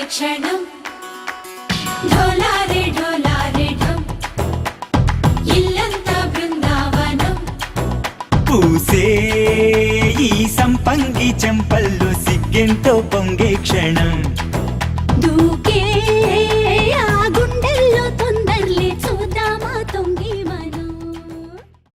క్షణం ఢోలారే ఢోలారే ఢం ఇల్లంతా బృందావనం పూసే ఈ సంపంగి చెంపల్లో సిగ్గెంతో పొంగే క్షణం దూకే